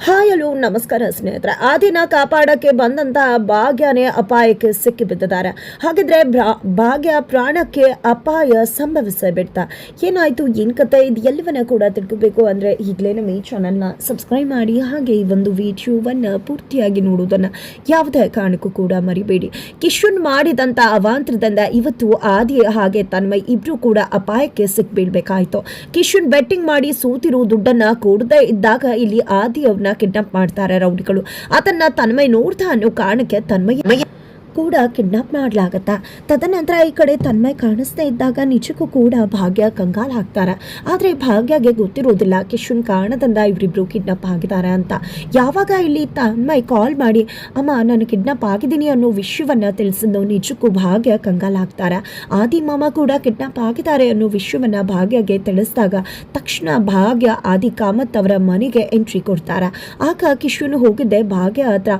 Hi hello ನಮಸ್ಕಾರ ಸ್ನೇಹಿತರೆ. ಆ ದಿನ ಕಾಪಾಡಕ್ಕೆ ಬಂದಂತಹ ಭಾಗ್ಯನೇ ಅಪಾಯಕ್ಕೆ ಸಿಕ್ಕಿ ಬಿದ್ದಿದ್ದಾರೆ. ಹಾಗಿದ್ರೆ ಭಾಗ್ಯ ಪ್ರಾಣಕ್ಕೆ ಅಪಾಯ ಸಂಭವಿಸೇ ಬಿಡ್ತಾ. ಏನಾಯ್ತು, ಏನ್ ಕತೆ, ಇದು ಎಲ್ಲವನ್ನ ಕೂಡ ತಿಳ್ಕೋಬೇಕು ಅಂದ್ರೆ ಈಗಲೇ ನಮ್ಮ ಈ ಚಾನಲ್ನ ಸಬ್ಸ್ಕ್ರೈಬ್ ಮಾಡಿ, ಹಾಗೆ ಈ ಒಂದು ವಿಡಿಯೋವನ್ನು ಪೂರ್ತಿಯಾಗಿ ನೋಡುವುದನ್ನು ಯಾವುದೇ ಕಾರಣಕ್ಕೂ ಕೂಡ ಮರಿಬೇಡಿ. ಕಿಶನ್ ಮಾಡಿದಂಥ ಅವಾಂತರದಿಂದ ಇವತ್ತು ಆದಿ ಹಾಗೆ ತನ್ಮಯ್ ಇಬ್ರು ಕೂಡ ಅಪಾಯಕ್ಕೆ ಸಿಕ್ಬೀಳ್ಬೇಕಾಯ್ತು. ಕಿಶನ್ ಬೆಟ್ಟಿಂಗ್ ಮಾಡಿ ಸೋತಿರೋ ದುಡ್ಡನ್ನ ಕೊಡದೇ ಇದ್ದಾಗ ಇಲ್ಲಿ ಆದಿ ಅವ್ರನ್ನ ಕಿಡ್ನಾಪ್ ಮಾಡ್ತಾರೆ ರೌಡಿಗಳು. ಅದನ್ನ ತನ್ಮಯ್ ನೋಡ್ತಾ ಅನ್ನೋ ಕಾರಣಕ್ಕೆ ತನ್ಮಯ್ ಕೂಡ ಕಿಡ್ನಾಪ್ ಮಾಡಲಾಗತ್ತ. ತದನಂತರ ಈ ಕಡೆ ತನ್ಮಯ್ ಕಾಣಿಸ್ತಾ ಇದ್ದಾಗ ನಿಜಕ್ಕೂ ಕೂಡ ಭಾಗ್ಯ ಕಂಗಾಲ್ ಹಾಕ್ತಾರೆ. ಆದರೆ ಭಾಗ್ಯಗೆ ಗೊತ್ತಿರೋದಿಲ್ಲ ಕಿಶನ್ ಕಾರಣದಿಂದ ಇವರಿಬ್ರು ಕಿಡ್ನಾಪ್ ಆಗಿದ್ದಾರೆ ಅಂತ. ಯಾವಾಗ ಇಲ್ಲಿ ತನ್ಮಯ್ ಕಾಲ್ ಮಾಡಿ ಅಮ್ಮ ನಾನು ಕಿಡ್ನಾಪ್ ಆಗಿದ್ದೀನಿ ಅನ್ನೋ ವಿಷಯವನ್ನ ತಿಳಿಸಿದ್ದು ನಿಜಕ್ಕೂ ಭಾಗ್ಯ ಕಂಗಾಲ್ ಹಾಕ್ತಾರೆ. ಆದಿ ಮಾಮ ಕೂಡ ಕಿಡ್ನಾಪ್ ಆಗಿದ್ದಾರೆ ಅನ್ನೋ ವಿಷಯವನ್ನ ಭಾಗ್ಯಗೆ ತಿಳಿಸಿದಾಗ ತಕ್ಷಣ ಭಾಗ್ಯ ಆದಿ ಕಾಮತ್ ಅವರ ಮನೆಗೆ ಎಂಟ್ರಿ ಕೊಡ್ತಾರೆ. ಆಗ ಕಿಶನ್ ಹೋಗಿದ್ದೆ ಭಾಗ್ಯ ಹತ್ರ.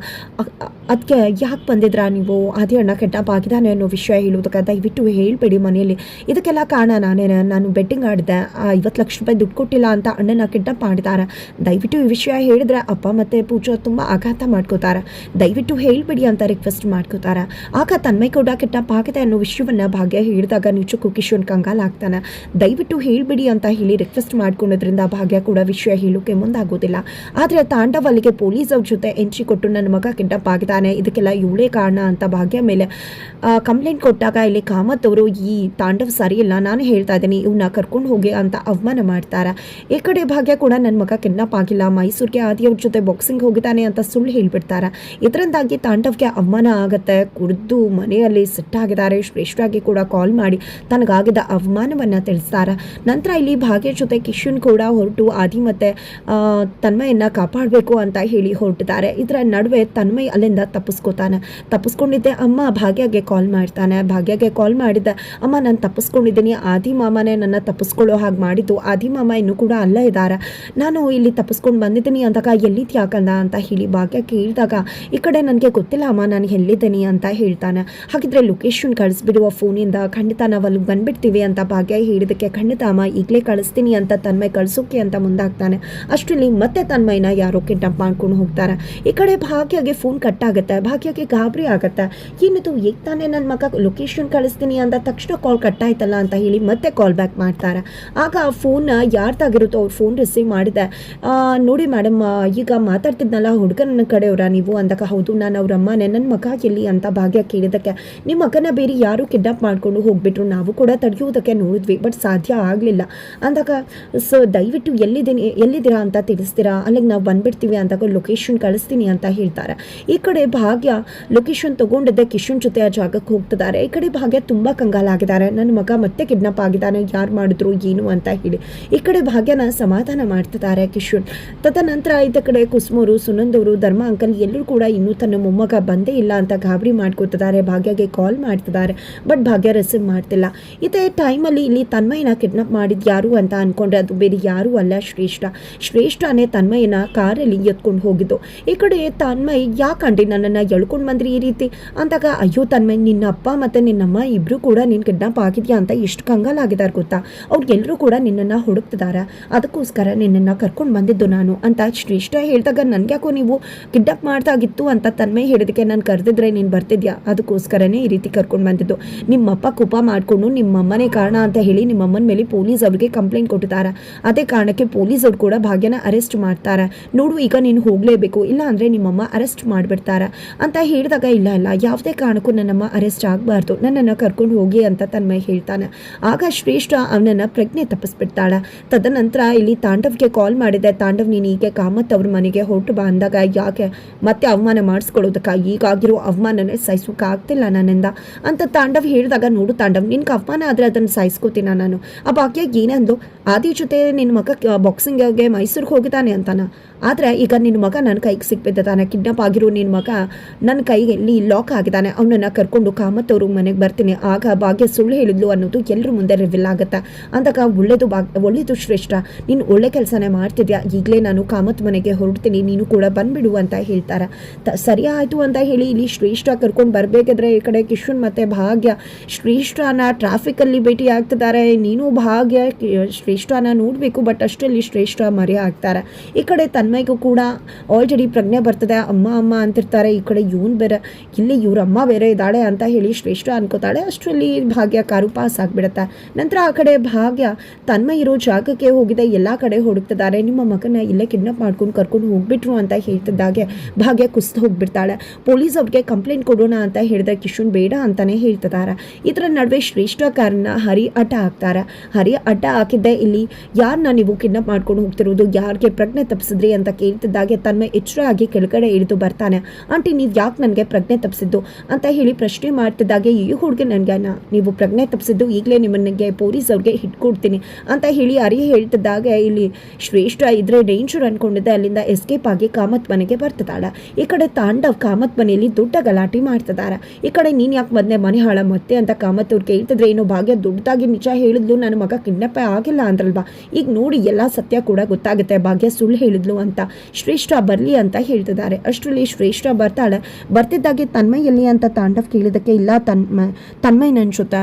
ಅದಕ್ಕೆ ಯಾಕೆ ಬಂದಿದ್ರಾ ನೀವು, ಆದಿ ಅಣ್ಣ ಕಿಡ್ನಾಪ್ ಆಗಿದ್ದಾನೆ ಅನ್ನೋ ವಿಷಯ ಹೇಳುವುದಕ್ಕೆ ದಯವಿಟ್ಟು ಹೇಳ್ಬೇಡಿ ಮನೆಯಲ್ಲಿ. ಇದಕ್ಕೆಲ್ಲ ಕಾರಣ ನಾನು ಬೆಟ್ಟಿಂಗ್ ಆಡಿದೆ, 50 ಲಕ್ಷ ರೂಪಾಯಿ ದುಡ್ಡು ಕೊಟ್ಟಿಲ್ಲ ಅಂತ ಅಣ್ಣನ ಕಿಡ್ನಾಪ್ ಮಾಡಿದ್ದಾರೆ. ದಯವಿಟ್ಟು ಈ ವಿಷಯ ಹೇಳಿದ್ರೆ ಅಪ್ಪ ಮತ್ತು ಪೂಜಾ ತುಂಬ ಆಘಾತ ಮಾಡ್ಕೋತಾರೆ, ದಯವಿಟ್ಟು ಹೇಳ್ಬೇಡಿ ಅಂತ ರಿಕ್ವೆಸ್ಟ್ ಮಾಡ್ಕೋತಾರೆ. ಆಗ ತನ್ಮಯ್ ಕೂಡ ಕಿಡ್ನಾಪ್ ಆಗಿದೆ ಅನ್ನೋ ವಿಷಯವನ್ನು ಭಾಗ್ಯ ಹೇಳಿದಾಗ ನಿಜಕ್ಕೂ ಕಿಶನ್ ಕಂಗಾಲ್ ಆಗ್ತಾನೆ. ದಯವಿಟ್ಟು ಹೇಳ್ಬಿಡಿ ಅಂತ ಹೇಳಿ ರಿಕ್ವೆಸ್ಟ್ ಮಾಡ್ಕೊಳೋದ್ರಿಂದ ಭಾಗ್ಯ ಕೂಡ ವಿಷಯ ಹೇಳೋಕೆ ಮುಂದಾಗೋದಿಲ್ಲ. ಆದರೆ ತಾಂಡವ್ ಅಲ್ಲಿಗೆ ಪೊಲೀಸ್ ಅವ್ರ ಜೊತೆ ಎಂಟ್ರಿ ಕೊಟ್ಟು ನನ್ನ ಮಗ ಕಿಡ್ನಾಪ್ ಆಗಿದ್ದಾನೆ, ಇದಕ್ಕೆಲ್ಲ ಇವಳೇ ಕಾರಣ ಅಂತ ಭಾಗ್ಯ ಮೇಲೆ ಕಂಪ್ಲೇಂಟ್ ಕೊಟ್ಟಾಗ ಇಲ್ಲಿ ಕಾಮತ್ ಅವರು ಈ ತಾಂಡವ್ ಸರಿಯಿಲ್ಲ, ನಾನು ಹೇಳ್ತಾ ಇದ್ದೀನಿ ಇವನ್ನ ಕರ್ಕೊಂಡು ಹೋಗಿ ಅಂತ ಅವಮಾನ ಮಾಡ್ತಾರೆ. ಈ ಕಡೆ ಭಾಗ್ಯ ಕೂಡ ನನ್ನ ಮಗ ಕಿಡ್ನಾಪ್ ಆಗಿಲ್ಲ, ಮೈಸೂರಿಗೆ ಆದಿಯವ್ರ ಜೊತೆ ಬಾಕ್ಸಿಂಗ್ ಹೋಗಿದ್ದಾನೆ ಅಂತ ಸುಳ್ಳು ಹೇಳ್ಬಿಡ್ತಾರೆ. ಇದರಿಂದಾಗಿ ತಾಂಡವ್ಗೆ ಅವಮಾನ ಆಗುತ್ತೆ. ಕುಡಿದು ಮನೆಯಲ್ಲಿ ಸಿಟ್ಟಾಗಿದ್ದಾರೆ. ಶ್ರೇಷ್ಠಾಗಿ ಕೂಡ ಕಾಲ್ ಮಾಡಿ ತನಗಾಗಿದ್ದ ಅವಮಾನವನ್ನು ತಿಳಿಸ್ತಾರೆ. ನಂತರ ಇಲ್ಲಿ ಭಾಗ್ಯ ಜೊತೆ ಕಿಶನ್ ಕೂಡ ಹೊರಟು ಆದಿ ಮತ್ತು ತನ್ಮಯನ್ನ ಕಾಪಾಡಬೇಕು ಅಂತ ಹೇಳಿ ಹೊರಟಿದ್ದಾರೆ. ಇದರ ನಡುವೆ ತನ್ಮಯ್ ಅಲ್ಲಿಂದ ತಪ್ಪಿಸ್ಕೊಂಡಿದ್ದೆ ಅಮ್ಮ ಭಾಗ್ಯಗೆ ಕಾಲ್ ಮಾಡ್ತಾನೆ. ಭಾಗ್ಯಗೆ ಕಾಲ್ ಮಾಡಿದ್ದೆ, ಅಮ್ಮ ನಾನು ತಪ್ಪಿಸ್ಕೊಂಡಿದ್ದೀನಿ, ಆದಿ ಮಾಮನೇ ನನ್ನ ತಪ್ಪಿಸ್ಕೊಳ್ಳೋ ಹಾಗೆ ಮಾಡಿದ್ದು, ಆದಿ ಮಾಮ ಇನ್ನೂ ಕೂಡ ಅಲ್ಲೇ ಇದ್ದಾರೆ, ನಾನು ಇಲ್ಲಿ ತಪ್ಪಿಸ್ಕೊಂಡು ಬಂದಿದ್ದೀನಿ ಅಂದಾಗ ಎಲ್ಲಿದ್ಯಾಕಂದ ಅಂತ ಹೇಳಿ ಭಾಗ್ಯ ಕೇಳಿದಾಗ ಈ ಕಡೆ ನನಗೆ ಗೊತ್ತಿಲ್ಲ ಅಮ್ಮ ನಾನು ಎಲ್ಲಿದ್ದೀನಿ ಅಂತ ಹೇಳ್ತಾನೆ. ಹಾಗಿದ್ರೆ ಲೊಕೇಶನ್ ಕಳಿಸ್ಬಿಡುವ ಫೋನಿಂದ, ಖಂಡಿತ ನಾವು ಅಲ್ಲಿ ಬಂದ್ಬಿಡ್ತೀವಿ ಅಂತ ಭಾಗ್ಯ ಹೇಳಿದಕ್ಕೆ ಖಂಡಿತ ಅಮ್ಮ ಈಗಲೇ ಕಳಿಸ್ತೀನಿ ಅಂತ ತನ್ಮಯ್ ಕಳಿಸೋಕೆ ಅಂತ ಮುಂದಾಗ್ತಾನೆ. ಅಷ್ಟರಲ್ಲಿ ಮತ್ತೆ ತನ್ಮಯ್ನ ಯಾರೋ ಕಿಡ್ನಾಪ್ ಮಾಡ್ಕೊಂಡು ಹೋಗ್ತಾರೆ. ಈ ಕಡೆ ಭಾಗ್ಯಗೆ ಫೋನ್ ಕಟ್ ಆಗುತ್ತೆ. ಭಾಗ್ಯಗೆ ಗಾಬರಿ ಆಗುತ್ತೆ, ಏನಿದು ಈಗ ತಾನೇ ನನ್ನ ಮಗ ಲೊಕೇಶನ್ ಕಳಿಸ್ತೀನಿ ಅಂದ ತಕ್ಷಣ ಕಾಲ್ ಕಟ್ ಆಯ್ತಲ್ಲ ಅಂತ ಹೇಳಿ ಮತ್ತೆ ಕಾಲ್ ಬ್ಯಾಕ್ ಮಾಡ್ತಾರೆ. ಆಗ ಫೋನ್ ಯಾರ್ದಾಗಿರುತ್ತೋ ಅವ್ರು ಫೋನ್ ರಿಸೀವ್ ಮಾಡಿದೆ. ನೋಡಿ ಮೇಡಮ್, ಈಗ ಮಾತಾಡ್ತಿದ್ನಲ್ಲ ಹುಡುಗನ ಕಡೆಯವರ ನೀವು ಅಂದಾಗ, ಹೌದು ನಾನು ಅವ್ರ ಅಮ್ಮನೇ, ನನ್ನ ಮಗ ಎಲ್ಲಿ ಅಂತ ಭಾಗ್ಯ ಕೇಳಿದಕ್ಕೆ ನಿಮ್ಮ ಮಗನ ಬೇರೆ ಯಾರು ಕಿಡ್ನಾಪ್ ಮಾಡ್ಕೊಂಡು ಹೋಗ್ಬಿಟ್ರು, ನಾವು ಕೂಡ ತಡೆಯೋದಕ್ಕೆ ನೋಡಿದ್ವಿ ಬಟ್ ಸಾಧ್ಯ ಆಗಲಿಲ್ಲ ಅಂದಾಗ, ಸೊ ದಯವಿಟ್ಟು ಎಲ್ಲಿದ್ದೀರಾ ಅಂತ ತಿಳಿಸ್ತೀರಾ, ಅಲ್ಲಿಗೆ ನಾವು ಬಂದ್ಬಿಡ್ತೀವಿ ಅಂದಾಗ ಲೊಕೇಶನ್ ಕಳಿಸ್ತೀನಿ ಅಂತ ಹೇಳ್ತಾರೆ. ಈ ಕಡೆ ಭಾಗ್ಯ ಲೊಕೇಶನ್ ತಗೊಂಡಿದ್ದೆ ಕಿಶನ್ ಜೊತೆ ಆ ಜಾಗಕ್ಕೆ ಹೋಗ್ತಿದ್ದಾರೆ. ಈ ಕಡೆ ಭಾಗ್ಯ ತುಂಬ ಕಂಗಾಲಾಗಿದ್ದಾರೆ, ನನ್ನ ಮಗ ಮತ್ತೆ ಕಿಡ್ನಾಪ್ ಆಗಿದ್ದಾನೆ, ಯಾರು ಮಾಡಿದ್ರು ಏನು ಅಂತ ಹೇಳಿ. ಈ ಕಡೆ ಭಾಗ್ಯನ ಸಮಾಧಾನ ಮಾಡ್ತಿದ್ದಾರೆ ಕಿಶನ್. ತದನಂತರ ಇದ್ದ ಕಡೆ ಕುಸುಮರು, ಸುನಂದವರು, ಧರ್ಮ ಅಂಕಲ್ ಎಲ್ಲರೂ ಕೂಡ ಇನ್ನೂ ತನ್ನ ಮೊಮ್ಮಗ ಬಂದೇ ಇಲ್ಲ ಅಂತ ಗಾಬರಿ ಮಾಡ್ಕೋತಿದ್ದಾರೆ. ಭಾಗ್ಯಗೆ ಕಾಲ್ ಮಾಡ್ತಿದ್ದಾರೆ ಬಟ್ ಭಾಗ್ಯ ರಿಸೀವ್ ಮಾಡ್ತಿಲ್ಲ. ಇದೇ ಟೈಮಲ್ಲಿ ಇಲ್ಲಿ ತನ್ಮಯ್ಯನ ಕಿಡ್ನಾಪ್ ಮಾಡಿದ್ ಯಾರು ಅಂತ ಅನ್ಕೊಂಡ್ರೆ ಅದು ಬೇರೆ ಯಾರೂ ಅಲ್ಲ, ಶ್ರೇಷ್ಠನೇ ತನ್ಮಯ್ಯನ ಕಾರಲ್ಲಿ ಎತ್ಕೊಂಡು ಹೋಗಿದ್ದು. ಈ ಕಡೆ ತನ್ಮಯ್ ಯಾಕಂಡಿ ನನ್ನನ್ನು ಎಳ್ಕೊಂಡು ಬಂದ್ರಿ ಈ ರೀತಿ ಅಂದಾಗ, ಅಯ್ಯೋ ತನ್ಮಯ್ ನಿನ್ನ ಅಪ್ಪ ಮತ್ತು ನಿನ್ನಮ್ಮ ಇಬ್ಬರು ಕೂಡ ನೀನು ಕಿಡ್ನಾಪ್ ಆಗಿದೆಯಾ ಅಂತ ಎಷ್ಟು ಕಂಗಾಲಾಗಿದ್ದಾರೆ ಗೊತ್ತಾ, ಅವ್ರಿಗೆಲ್ಲರೂ ಕೂಡ ನಿನ್ನನ್ನು ಹುಡುಕ್ತಿದ್ದಾರೆ, ಅದಕ್ಕೋಸ್ಕರ ನಿನ್ನನ್ನು ಕರ್ಕೊಂಡು ಬಂದಿದ್ದು ನಾನು ಅಂತ ಶ್ರೇಷ್ಠ ಹೇಳಿದಾಗ, ನನಗ್ಯಾಕೋ ನೀವು ಕಿಡ್ನಾಪ್ ಮಾಡ್ದಾಗಿತ್ತು ಅಂತ ತನ್ಮಯ್ ಹೇಳಿದಕ್ಕೆ ನಾನು ಕರೆದಿದ್ರೆ ನೀನು ಬರ್ತಿದ್ಯಾ, ಅದಕ್ಕೋಸ್ಕರನೇ ಈ ರೀತಿ ಕರ್ಕೊಂಡು ಬಂದಿದ್ದು, ನಿಮ್ಮಪ್ಪ ಕೋಪ ಮಾಡಿಕೊಂಡು ನಿಮ್ಮಮ್ಮನೇ ಕಾರಣ ಅಂತ ಹೇಳಿ ನಿಮ್ಮಮ್ಮನ ಮೇಲೆ ಪೊಲೀಸ್ ಅವ್ರಿಗೆ ಕಂಪ್ಲೇಂಟ್ ಕೊಟ್ಟಿದ್ದಾರೆ, ಅದೇ ಕಾರಣಕ್ಕೆ ಪೊಲೀಸ್ ಅವ್ರು ಕೂಡ ಭಾಗ್ಯನ ಅರೆಸ್ಟ್ ಮಾಡ್ತಾರೆ, ನೋಡು ಈಗ ನೀನು ಹೋಗಲೇಬೇಕು ಇಲ್ಲ ಅಂದರೆ ನಿಮ್ಮಮ್ಮ ಅರೆಸ್ಟ್ ಮಾಡಿಬಿಡ್ತಾರೆ ಅಂತ ಹೇಳಿದಾಗ, ಇಲ್ಲ ಯಾವುದೇ ಕಾರಣಕ್ಕೂ ನನ್ನಮ್ಮ ಅರೆಸ್ಟ್ ಆಗಬಾರ್ದು, ನನ್ನನ್ನು ಕರ್ಕೊಂಡು ಹೋಗಿ ಅಂತ ತನ್ಮಯ್ ಹೇಳ್ತಾನೆ. ಆಗ ಶ್ರೇಷ್ಠ ಅವನನ್ನು ಪ್ರಜ್ಞೆ ತಪ್ಪಿಸ್ಬಿಡ್ತಾಳೆ. ತದನಂತರ ಇಲ್ಲಿ ತಾಂಡವ್ಗೆ ಕಾಲ್ ಮಾಡಿದೆ, ತಾಂಡವ್ ನೀನು ಹೀಗೆ ಕಾಮತ್ ಅವ್ರ ಮನೆಗೆ ಹೊರಟು ಬಾ ಅಂದಾಗ, ಯಾಕೆ ಮತ್ತೆ ಅವಮಾನ ಮಾಡಿಸ್ಕೊಳ್ಳೋದಕ್ಕೆ, ಈಗಾಗಿರೋ ಅವಮಾನನೇ ಸಹಿಸೋಕ್ಕಾಗ್ತಿಲ್ಲ ನನ್ನಿಂದ ಅಂತ ತಾಂಡವ್ ಹೇಳಿದಾಗ, ನೋಡು ತಾಂಡವ್ ನಿನ್ಗೆ ಅವಮಾನ ಆದರೆ ಅದನ್ನು ಸಹಿಸ್ಕೋತೀನ ನಾನು. ಆ ಭಾಗ್ಯ ಏನಂದು, ಆದಿ ಜೊತೆ ನಿನ್ನ ಮಗ ಬಾಕ್ಸಿಂಗ್ಗೆ ಮೈಸೂರಿಗೆ ಹೋಗಿದ್ದಾನೆ ಅಂತಾನ, ಆದರೆ ಈಗ ನಿನ್ನ ಮಗ ನನ್ನ ಕೈಗೆ ಸಿಕ್ಬಿದ್ದಾನೆ, ಕಿಡ್ನಾಪ್ ಆಗಿರೋ ನಿನ್ನ ಮಗ ನನ್ನ ಕೈಯಲ್ಲಿ ಲಾಕ್ ಆಗಿದ್ದಾನೆ, ಅವನನ್ನು ಕರ್ಕೊಂಡು ಕಾಮತ್ ಅವ್ರ ಮನೆಗೆ ಬರ್ತೀನಿ. ಆಗ ಭಾಗ್ಯ ಸುಳ್ಳು ಹೇಳಿದ್ಲು ಅನ್ನೋದು ಎಲ್ಲರ ಮುಂದೆ ರಿವೀಲ್ ಆಗುತ್ತೆ. ಅಂದಾಗ ಒಳ್ಳೇದು ಶ್ರೇಷ್ಠ, ನೀನು ಒಳ್ಳೆ ಕೆಲಸನೇ ಮಾಡ್ತಿದ್ಯಾ, ಈಗಲೇ ನಾನು ಕಾಮತ್ ಮನೆಗೆ ಹೊರಡ್ತೀನಿ, ನೀನು ಕೂಡ ಬಂದ್ಬಿಡು ಅಂತ ಹೇಳ್ತಾರೆ. ಸರಿ ಆಯಿತು ಅಂತ ಹೇಳಿ ಇಲ್ಲಿ ಶ್ರೇಷ್ಠ ಕರ್ಕೊಂಡು ಬರಬೇಕಾದ್ರೆ ಈ ಕಡೆ ಕಿಶನ್ ಮತ್ತು ಭಾಗ್ಯ ಶ್ರೇಷ್ಠನ ಟ್ರಾಫಿಕಲ್ಲಿ ಭೇಟಿ ಆಗ್ತಿದ್ದಾರೆ. ನೀನು ಭಾಗ್ಯ ಶ್ರೇಷ್ಠನ ನೋಡಬೇಕು ಬಟ್ ಅಷ್ಟರಲ್ಲಿ ಶ್ರೇಷ್ಠ ಮರೆ ಆಗ್ತಾರೆ. ಈ ಕಡೆ ತನ್ಮಯ್ಗೂ ಕೂಡ ಆಲ್ರೆಡಿ ಪ್ರಜ್ಞೆ ಬರ್ತದೆ, ಅಮ್ಮ ಅಮ್ಮ ಅಂತಿರ್ತಾರೆ. ಈ ಕಡೆ ಇವನು ಬೇರೆ, ಇಲ್ಲಿ ಇವ್ರ ಅಮ್ಮ ಬೇರೆ ಇದ್ದಾಳೆ ಅಂತ ಹೇಳಿ ಶ್ರೇಷ್ಠ ಅನ್ಕೋತಾಳೆ. ಅಷ್ಟರಲ್ಲಿ ಭಾಗ್ಯ ಕಾರು ಪಾಸ್ ಆಗಿಬಿಡುತ್ತೆ. ನಂತರ ಆ ಕಡೆ ಭಾಗ್ಯ ತನ್ಮಯ್ ಇರೋ ಜಾಗಕ್ಕೆ ಹೋಗಿದೆ, ಎಲ್ಲ ಕಡೆ ಹುಡುಕ್ತಿದ್ದಾರೆ. ನಿಮ್ಮ ಮಗನ ಇಲ್ಲೇ ಕಿಡ್ನಾಪ್ ಮಾಡ್ಕೊಂಡು ಕರ್ಕೊಂಡು ಹೋಗ್ಬಿಟ್ರು ಅಂತ ಹೇಳ್ತಿದ್ದಾಗೆ ಭಾಗ್ಯ ಕುಸ್ತು ಹೋಗ್ಬಿಡ್ತಾಳೆ. ಪೊಲೀಸ್ ಅವ್ರಿಗೆ ಕಂಪ್ಲೇಂಟ್ ಕೊಡೋಣ ಅಂತ ಹೇಳಿದ್ರೆ ಕಿಶನ್ ಬೇಡ ಅಂತಾನೆ ಹೇಳ್ತಿದ್ದಾರೆ. ಇದರ ನಡುವೆ ಶ್ರೇಷ್ಠ ಕಾರನ್ನ ಹರಿ ಅಡ್ಡ ಹಾಕ್ತಾರೆ. ಹರಿ ಅಡ್ಡ ಹಾಕಿದ್ದೆ ಇಲ್ಲಿ ಯಾರನ್ನ ನೀವು ಕಿಡ್ನಾಪ್ ಮಾಡ್ಕೊಂಡು ಹೋಗ್ತಿರೋದು, ಯಾರಿಗೆ ಪ್ರಜ್ಞೆ ತಪ್ಪಿಸಿದ್ರಿ ಅಂತ ಕೇಳ್ತಿದ್ದಾಗೆ ತನ್ಮಯ್ ಎಚ್ಚರ ಆಗಿ ಕೆಳಗಡೆ ಇಳಿದು ಬರ್ತಾನೆ. ಆಂಟಿ ನೀವು ಯಾಕೆ ನನಗೆ ಪ್ರಜ್ಞೆ ತಪ್ಪಿಸಿದ್ದು ಅಂತ ಹೇಳಿ ಪ್ರಶ್ನೆ ಮಾಡ್ತಿದ್ದಾಗೆ, ಈ ಹುಡುಗಿ ನನಗೆ ನೀವು ಪ್ರಜ್ಞೆ ತಪ್ಪಿಸಿದ್ದು, ಈಗಲೇ ನಿಮ್ಮನಿಗೆ ಪೊಲೀಸ್ ಅವ್ರಿಗೆ ಹಿಟ್ಕೊಡ್ತೀನಿ ಅಂತ ಹೇಳಿ ಹರಿ ಹೇಳ್ತಿದ್ದಾಗ ಇಲ್ಲಿ ಶ್ರೇಷ್ಠ ಇದ್ರೆ ಡೇಂಜರ್ ಅನ್ಕೊಂಡಿದ್ದೆ ಅಲ್ಲಿಂದ ಎಸ್ಕೇಪ್ ಆಗಿ ಕಾಮತ್ ಮನೆಗೆ ಬರ್ತಿದ್ದಾಳೆ. ಈ ಕಡೆ ತಾಂಡವ್ ಕಾಮತ್ ಮನೆಯಲ್ಲಿ ದೊಡ್ಡ ಗಲಾಟೆ ಮಾಡ್ತಿದ್ದಾರೆ. ಈ ಕಡೆ ನೀನ್ ಯಾಕೆ ಬಂದೆ ಮನೆ ಹಾಳ ಮತ್ತೆ ಅಂತ ಕಾಮತ್ ಅವ್ರು ಕೇಳ್ತಿದ್ರೆ, ಇನ್ನು ಭಾಗ್ಯ ದೊಡ್ಡದಾಗಿ ನಿಜ ಹೇಳಿದ್ಲು, ನನ್ನ ಮಗ ಕಿಡ್ನಾಪ್ ಆಗಿಲ್ಲ ಅಂದ್ರಲ್ವಾ, ಈಗ ನೋಡಿ ಎಲ್ಲ ಸತ್ಯ ಕೂಡ ಗೊತ್ತಾಗುತ್ತೆ, ಭಾಗ್ಯ ಸುಳ್ಳು ಹೇಳಿದ್ಲು ಅಂತ ಶ್ರೇಷ್ಠ ಬರಲಿ ಅಂತ ಹೇಳ್ತಿದ್ದಾರೆ. ಅಷ್ಟರಲ್ಲಿ ಶ್ರೇಷ್ಠ ಬರ್ತಿದ್ದಾಗೆ ತನ್ಮಯ್ ಎಲ್ಲಿ ಅಂತ ತಾಂಡವ್ ಕೇಳಿದಕ್ಕೆ, ಇಲ್ಲ ತನ್ಮಯ್ ನನ್ನ ಜೊತೆ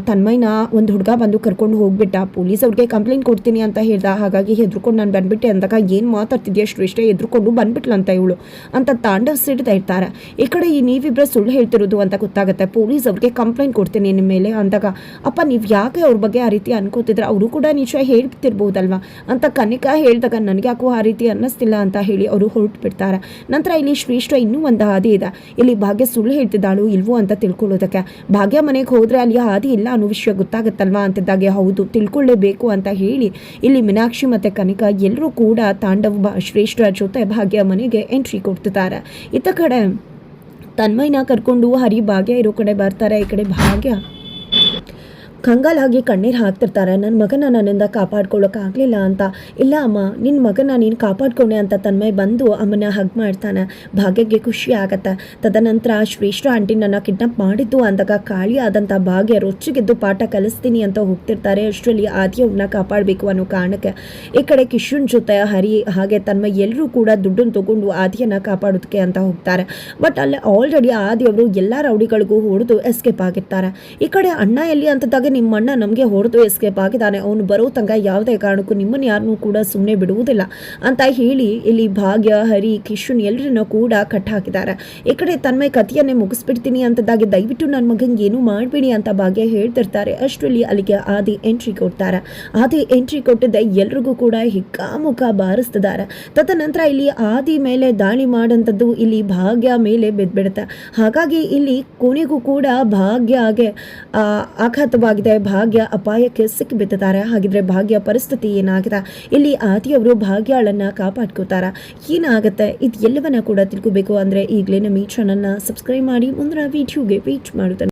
ತನ್ಮಯ್ನ ಒಂದು ಹುಡುಗ ಬಂದು ಕರ್ಕೊಂಡು ಹೋಗ್ಬಿಟ್ಟ, ಪೊಲೀಸ್ ಅವ್ರಿಗೆ ಕಂಪ್ಲೇಂಟ್ ಕೊಡ್ತೀನಿ ಅಂತ ಹೇಳ್ದ, ಹಾಗಾಗಿ ಹೆದ್ರುಕೊಂಡು ನಾನು ಬಂದ್ಬಿಟ್ಟೆ ಅಂದಾಗ, ಏನು ಮಾತಾಡ್ತಿದ್ಯಾ ಶ್ರೇಷ್ಠ, ಎದ್ರುಕೊಂಡು ಬಂದ್ಬಿಟ್ಲಂತ ಇವಳು ಅಂತ ತಾಂಡವ್ ಸಿಡ್ತಾ ಇರ್ತಾರೆ. ಈ ಕಡೆ ಈ ನೀವಿಬ್ರೆ ಸುಳ್ಳು ಹೇಳ್ತಿರೋದು ಅಂತ ಗೊತ್ತಾಗುತ್ತೆ, ಪೊಲೀಸ್ ಅವ್ರಿಗೆ ಕಂಪ್ಲೇಂಟ್ ಕೊಡ್ತೀನಿ ನಿಮ್ಮ ಮೇಲೆ ಅಂದಾಗ, ಅಪ್ಪ ನೀವು ಯಾಕೆ ಅವ್ರ ಬಗ್ಗೆ ಆ ರೀತಿ ಅನ್ಕೋತಿದ್ರೆ, ಅವರು ಕೂಡ ನಿಜ ಹೇಳ್ತಿರ್ಬೋದಲ್ವಾ ಅಂತ ಕನಿಕಾ ಹೇಳಿದಾಗ, ನನಗೆ ಯಾಕೋ ಆ ರೀತಿ ಅನ್ನಿಸ್ತಿಲ್ಲ ಅಂತ ಹೇಳಿ ಅವರು ಹೊರಟು ಬಿಡ್ತಾರೆ. ನಂತರ ಇಲ್ಲಿ ಶ್ರೇಷ್ಠ ಇನ್ನೂ ಒಂದು ಹಾದಿ ಇದೆ, ಇಲ್ಲಿ ಭಾಗ್ಯ ಸುಳ್ಳು ಹೇಳ್ತಿದ್ದಾಳು ಇಲ್ವೋ ಅಂತ ತಿಳ್ಕೊಳ್ಳೋದಕ್ಕೆ. ಭಾಗ್ಯ ಮನೆಗೆ ಹೋದ್ರೆ ಅಲ್ಲಿ ಹಾದಿ ಇಲ್ಲ ಅನ್ನೋ ವಿಷಯ ಗೊತ್ತಾಗುತ್ತಲ್ವಾ ಅಂತಿದ್ದಾಗೆ, ಹೌದು ತಿಳ್ಕೊಳ್ಳೇಬೇಕು ಅಂತ ಹೇಳಿ ಇಲ್ಲಿ ಮೀನಾಕ್ಷಿ ಮತ್ತೆ ಕನಿಕಾ ಎಲ್ಲರೂ ಕೂಡ ತಾಂಡವ್ ಶ್ರೇಷ್ಠ ಜೊತೆ ಭಾಗ್ಯ ಮನೆಗೆ ಎಂಟ್ರಿ ಕೊಡ್ತಿದ್ದಾರೆ. ಇತ್ತ ಕಡೆ ತನ್ಮಯ್ನ ಕರ್ಕೊಂಡು ಹರಿ ಭಾಗ್ಯ ಇರೋ ಕಡೆ ಬರ್ತಾರೆ. ಈ ಕಡೆ ಭಾಗ್ಯ ಕಂಗಾಲಾಗಿ ಕಣ್ಣೀರು ಹಾಕ್ತಿರ್ತಾರೆ. ನನ್ನ ಮಗನ ನನ್ನಿಂದ ಕಾಪಾಡ್ಕೊಳ್ಳೋಕ್ಕಾಗಲಿಲ್ಲ ಅಂತ. ಇಲ್ಲ ಅಮ್ಮ, ನಿನ್ನ ಮಗನ ನೀನು ಕಾಪಾಡ್ಕೊಂಡೆ ಅಂತ ತನ್ಮಯ್ ಬಂದು ಅಮ್ಮನ ಹಗ್ ಮಾಡ್ತಾನೆ. ಭಾಗ್ಯಗೆ ಖುಷಿ ಆಗತ್ತೆ. ತದನಂತರ ಶ್ರೇಷ್ಠ ಆಂಟಿ ನನ್ನ ಕಿಡ್ನಾಪ್ ಮಾಡಿದ್ದು ಅಂದಾಗ ಖಾಲಿ ಆದಂಥ ಭಾಗ್ಯ ರೊಚ್ಚಿಗೆದ್ದು ಪಾಠ ಕಲಿಸ್ತೀನಿ ಅಂತ ಹೋಗ್ತಿರ್ತಾರೆ. ಅಷ್ಟರಲ್ಲಿ ಆದಿಯವ್ರನ್ನ ಕಾಪಾಡಬೇಕು ಅನ್ನೋ ಕಾರಣಕ್ಕೆ ಈ ಕಡೆ ಕಿಶನ್ ಜೊತೆ ಹರಿ ಹಾಗೆ ತನ್ಮಯ್ ಎಲ್ಲರೂ ಕೂಡ ದುಡ್ಡನ್ನು ತಗೊಂಡು ಆದಿಯನ್ನ ಕಾಪಾಡೋದಕ್ಕೆ ಅಂತ ಹೋಗ್ತಾರೆ. ಬಟ್ ಅಲ್ಲಿ ಆಲ್ರೆಡಿ ಆದಿಯವರು ಎಲ್ಲ ರೌಡಿಗಳಿಗೂ ಹೊಡೆದು ಎಸ್ಕೇಪ್ ಆಗಿರ್ತಾರೆ. ಈ ಕಡೆ ಅಣ್ಣ ಎಲ್ಲಿ ಅಂತದಾಗ, ನಿಮ್ಮ ಅಣ್ಣ ನಮಗೆ ಹೊಡೆದು ಎಸ್ಕೇಪ್ ಆಗಿದ್ದಾನೆ, ಅವನು ಬರೋ ತನಕ ಯಾವುದೇ ಕಾರಣಕ್ಕೂ ನಿಮ್ಮನ್ನು ಯಾರನ್ನೂ ಕೂಡ ಸುಮ್ಮನೆ ಬಿಡುವುದಿಲ್ಲ ಅಂತ ಹೇಳಿ ಇಲ್ಲಿ ಭಾಗ್ಯ ಹರಿ ಕಿಶನ್ ಎಲ್ಲರನ್ನೂ ಕೂಡ ಕಟ್ ಹಾಕಿದ್ದಾರೆ. ಈ ಕಡೆ ತನ್ಮಯ್ ಕಥೆಯನ್ನೇ ಮುಗಿಸ್ಬಿಡ್ತೀನಿ ಅಂತದಾಗಿ, ದಯವಿಟ್ಟು ನನ್ನ ಮಗಂಗೆ ಏನೂ ಮಾಡಬೇಡಿ ಅಂತ ಭಾಗ್ಯ ಹೇಳ್ತಿರ್ತಾರೆ. ಅಷ್ಟರಲ್ಲಿ ಅಲ್ಲಿಗೆ ಆದಿ ಎಂಟ್ರಿ ಕೊಡ್ತಾರೆ. ಆದಿ ಎಂಟ್ರಿ ಕೊಟ್ಟಿದ್ದೆ ಎಲ್ರಿಗೂ ಕೂಡ ಹಿಕ್ಕಾಮುಖ ಬಾರಿಸ್ತಿದ್ದಾರೆ. ತದನಂತರ ಇಲ್ಲಿ ಆದಿ ಮೇಲೆ ದಾಳಿ ಮಾಡೋಂಥದ್ದು ಇಲ್ಲಿ ಭಾಗ್ಯ ಮೇಲೆ ಬೆದ್ಬಿಡುತ್ತೆ. ಹಾಗಾಗಿ ಇಲ್ಲಿ ಕೊನೆಗೂ ಕೂಡ ಭಾಗ್ಯಗೆ ಆಘಾತವಾಗಿದೆ, ಭಾಗ್ಯ ಅಪಾಯಕ್ಕೆ ಸಿಕ್ಕಿಬಿದ್ದಿದ್ದಾರೆ. ಹಾಗಿದ್ರೆ ಭಾಗ್ಯ ಪರಿಸ್ಥಿತಿ ಏನಾಗಿದೆ, ಇಲ್ಲಿ ಆದಿಯವರು ಭಾಗ್ಯಳನ್ನ ಕಾಪಾಡ್ಕೋತಾರ, ಏನಾಗುತ್ತೆ, ಇದು ಎಲ್ಲವನ್ನ ಕೂಡ ತಿಳ್ಕೋಬೇಕು ಅಂದ್ರೆ ಈಗಲೇ ನಮ್ಮ ಈ ಚಾನಲ್ನ ಸಬ್ಸ್ಕ್ರೈಬ್ ಮಾಡಿ ಮುಂದಿನ ವಿಡಿಯೋಗೆ ವೇಟ್ ಮಾಡುತ್ತಾನೆ.